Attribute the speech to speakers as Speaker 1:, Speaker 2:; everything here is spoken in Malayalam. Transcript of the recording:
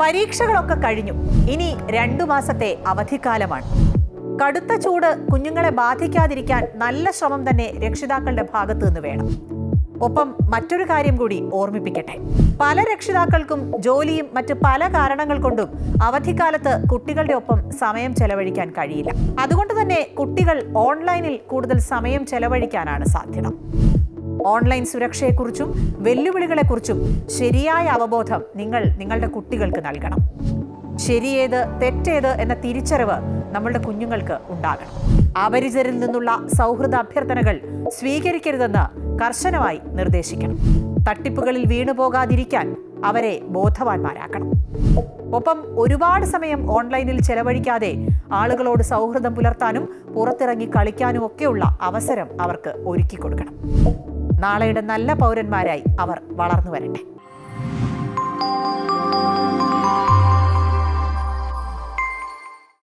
Speaker 1: പരീക്ഷകളൊക്കെ കഴിഞ്ഞു. ഇനി 2 മാസത്തെ അവധിക്കാലമാണ്. കടുത്ത ചൂട് കുഞ്ഞുങ്ങളെ ബാധിക്കാതിരിക്കാൻ നല്ല ശ്രമം തന്നെ രക്ഷിതാക്കളുടെ ഭാഗത്തു നിന്ന് വേണം. ഒപ്പം മറ്റൊരു കാര്യം കൂടി ഓർമ്മിപ്പിക്കട്ടെ. പല രക്ഷിതാക്കൾക്കും ജോലിയും മറ്റ് പല കാരണങ്ങൾ കൊണ്ടും അവധിക്കാലത്ത് കുട്ടികളുടെ ഒപ്പം സമയം ചെലവഴിക്കാൻ കഴിയില്ല. അതുകൊണ്ട് തന്നെ കുട്ടികൾ ഓൺലൈനിൽ കൂടുതൽ സമയം ചെലവഴിക്കാനാണ് സാധ്യത. ഓൺലൈൻ സുരക്ഷയെക്കുറിച്ചും വെല്ലുവിളികളെക്കുറിച്ചും ശരിയായ അവബോധം നിങ്ങളുടെ കുട്ടികൾക്ക് നൽകണം. ശരിയേത് തെറ്റേത് എന്ന തിരിച്ചറിവ് നമ്മളുടെ കുഞ്ഞുങ്ങൾക്ക് ഉണ്ടാകണം. അപരിചിതരിൽ നിന്നുള്ള സൗഹൃദ അഭ്യർത്ഥനകൾ സ്വീകരിക്കരുതെന്ന് കർശനമായി നിർദ്ദേശിക്കണം. തട്ടിപ്പുകളിൽ വീണുപോകാതിരിക്കാൻ അവരെ ബോധവാന്മാരാക്കണം. ഒപ്പം ഒരുപാട് സമയം ഓൺലൈനിൽ ചെലവഴിക്കാതെ ആളുകളോട് സൗഹൃദം പുലർത്താനും പുറത്തിറങ്ങി കളിക്കാനും ഒക്കെയുള്ള അവസരം അവർക്ക് ഒരുക്കി കൊടുക്കണം. നാളെയുടെ നല്ല പൗരന്മാരായി അവർ വളർന്നു വരട്ടെ.